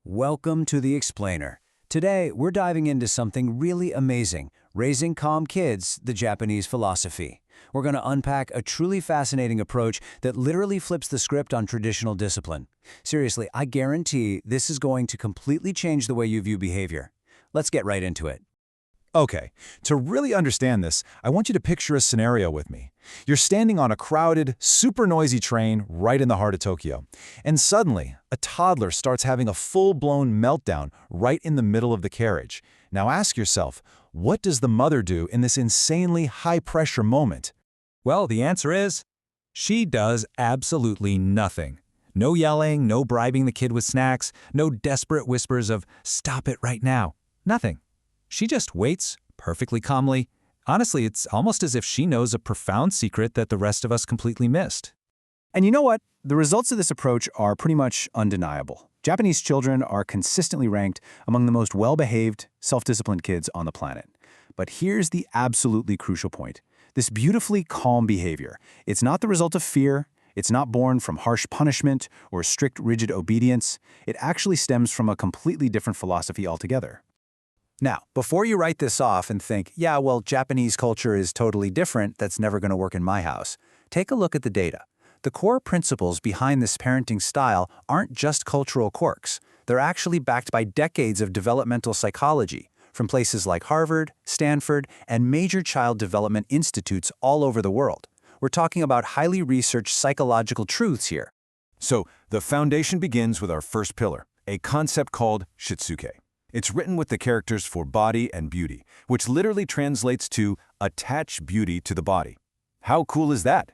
Welcome to The Explainer. Today, we're diving into something really amazing, raising calm kids, the Japanese philosophy. We're going to unpack a truly fascinating approach that literally flips the script on traditional discipline. Seriously, I guarantee this is going to completely change the way you view behavior. Let's get right into it. Okay, to really understand this, I want you to picture a scenario with me. You're standing on a crowded, super noisy train right in the heart of Tokyo, and suddenly, a toddler starts having a full-blown meltdown right in the middle of the carriage. Now ask yourself, what does the mother do in this insanely high-pressure moment? Well, the answer is, she does absolutely nothing. No yelling, no bribing the kid with snacks, no desperate whispers of, "Stop it right now." Nothing. She just waits, perfectly calmly. Honestly, it's almost as if she knows a profound secret that the rest of us completely missed. And you know what? The results of this approach are pretty much undeniable. Japanese children are consistently ranked among the most well-behaved, self-disciplined kids on the planet. But here's the absolutely crucial point. This beautifully calm behavior, it's not the result of fear, it's not born from harsh punishment or strict, rigid obedience. It actually stems from a completely different philosophy altogether. Now, before you write this off and think, yeah, well, Japanese culture is totally different, that's never going to work in my house, take a look at the data. The core principles behind this parenting style aren't just cultural quirks. They're actually backed by decades of developmental psychology from places like Harvard, Stanford, and major child development institutes all over the world. We're talking about highly researched psychological truths here. So, the foundation begins with our first pillar, a concept called Shitsuke. It's written with the characters for body and beauty, which literally translates to attach beauty to the body. How cool is that?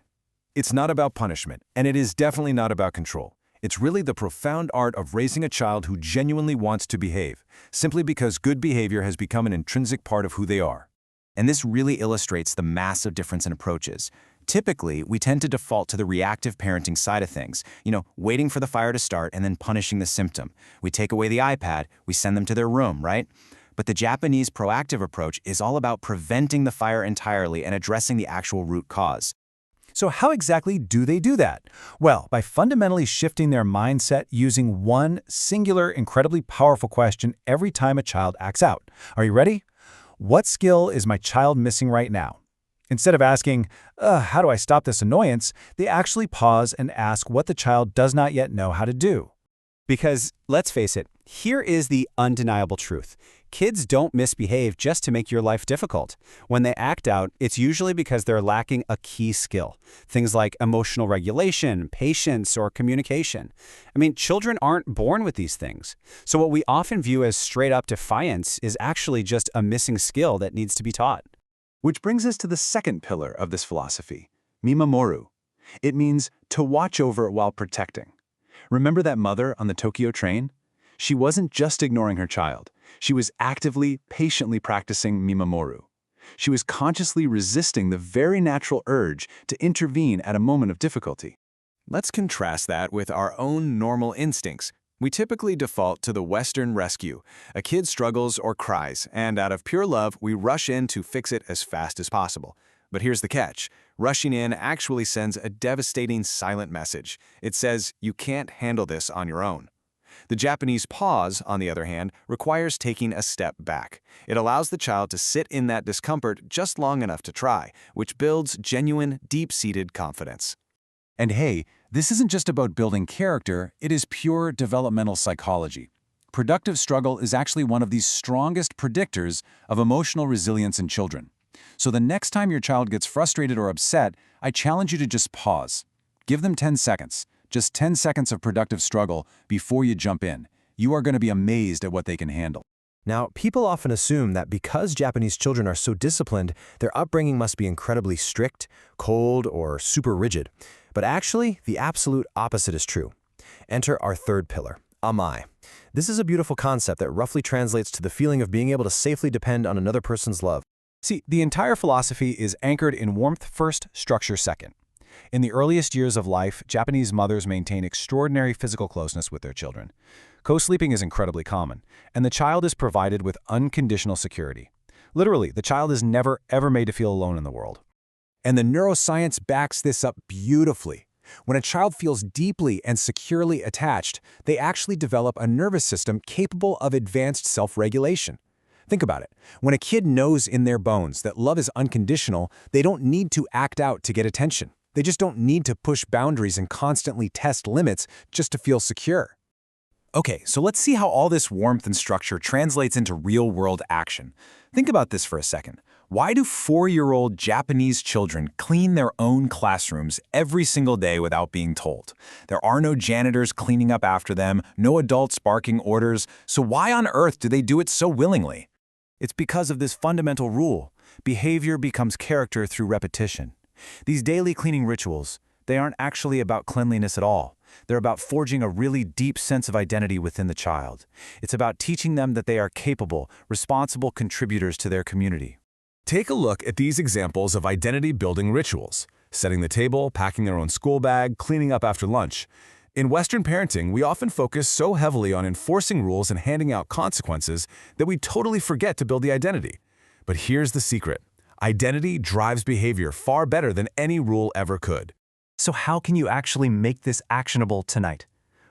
It's not about punishment, and it is definitely not about control. It's really the profound art of raising a child who genuinely wants to behave, simply because good behavior has become an intrinsic part of who they are. And this really illustrates the massive difference in approaches. Typically, we tend to default to the reactive parenting side of things, waiting for the fire to start and then punishing the symptom. We take away the iPad, we send them to their room, right? But the Japanese proactive approach is all about preventing the fire entirely and addressing the actual root cause. So how exactly do they do that? Well, by fundamentally shifting their mindset using one singular, incredibly powerful question every time a child acts out. Are you ready? What skill is my child missing right now? Instead of asking, how do I stop this annoyance, they actually pause and ask what the child does not yet know how to do. Because, let's face it, here is the undeniable truth. Kids don't misbehave just to make your life difficult. When they act out, it's usually because they're lacking a key skill. Things like emotional regulation, patience, or communication. Children aren't born with these things. So what we often view as straight-up defiance is actually just a missing skill that needs to be taught. Which brings us to the second pillar of this philosophy, Mimamoru. It means to watch over while protecting. Remember that mother on the Tokyo train? She wasn't just ignoring her child. She was actively, patiently practicing Mimamoru. She was consciously resisting the very natural urge to intervene at a moment of difficulty. Let's contrast that with our own normal instincts. We typically default to the Western rescue. A kid struggles or cries, and out of pure love, we rush in to fix it as fast as possible. But here's the catch. Rushing in actually sends a devastating silent message. It says, you can't handle this on your own. The Japanese pause, on the other hand, requires taking a step back. It allows the child to sit in that discomfort just long enough to try, which builds genuine, deep-seated confidence. And hey, this isn't just about building character, it is pure developmental psychology. Productive struggle is actually one of the strongest predictors of emotional resilience in children. So the next time your child gets frustrated or upset, I challenge you to just pause. Give them 10 seconds, just 10 seconds of productive struggle before you jump in. You are going to be amazed at what they can handle. Now, people often assume that because Japanese children are so disciplined, their upbringing must be incredibly strict, cold, or super rigid. But actually, the absolute opposite is true. Enter our third pillar, amai. This is a beautiful concept that roughly translates to the feeling of being able to safely depend on another person's love. See, the entire philosophy is anchored in warmth first, structure second. In the earliest years of life, Japanese mothers maintain extraordinary physical closeness with their children. Co-sleeping is incredibly common, and the child is provided with unconditional security. Literally, the child is never, ever made to feel alone in the world. And the neuroscience backs this up beautifully. When a child feels deeply and securely attached, they actually develop a nervous system capable of advanced self-regulation. Think about it. When a kid knows in their bones that love is unconditional, they don't need to act out to get attention. They just don't need to push boundaries and constantly test limits just to feel secure. Okay, so let's see how all this warmth and structure translates into real-world action. Think about this for a second. Why do 4-year-old Japanese children clean their own classrooms every single day without being told? There are no janitors cleaning up after them, no adults barking orders, so why on earth do they do it so willingly? It's because of this fundamental rule. Behavior becomes character through repetition. These daily cleaning rituals, they aren't actually about cleanliness at all. They're about forging a really deep sense of identity within the child. It's about teaching them that they are capable, responsible contributors to their community. Take a look at these examples of identity-building rituals: setting the table, packing their own school bag, cleaning up after lunch. In Western parenting, we often focus so heavily on enforcing rules and handing out consequences that we totally forget to build the identity. But here's the secret. Identity drives behavior far better than any rule ever could. So how can you actually make this actionable tonight?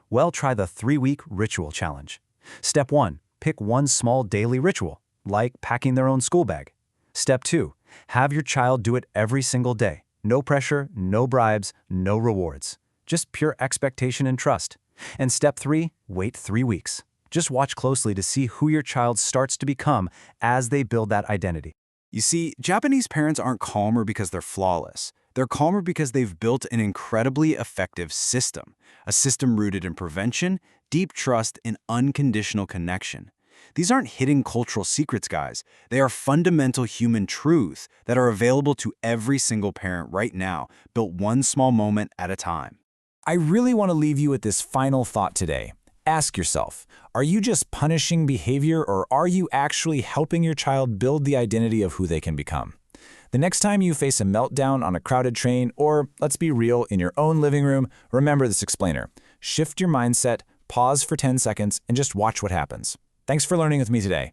Well, try the 3-week ritual challenge. Step 1, pick one small daily ritual, like packing their own school bag. Step 2, have your child do it every single day. No pressure, no bribes, no rewards. Just pure expectation and trust. And step 3, wait 3 weeks. Just watch closely to see who your child starts to become as they build that identity. You see, Japanese parents aren't calmer because they're flawless. They're calmer because they've built an incredibly effective system, a system rooted in prevention, deep trust, and unconditional connection. These aren't hidden cultural secrets, guys. They are fundamental human truths that are available to every single parent right now, built one small moment at a time. I really want to leave you with this final thought today. Ask yourself, are you just punishing behavior, or are you actually helping your child build the identity of who they can become? The next time you face a meltdown on a crowded train, or, let's be real, in your own living room, remember this explainer. Shift your mindset, pause for 10 seconds, and just watch what happens. Thanks for learning with me today.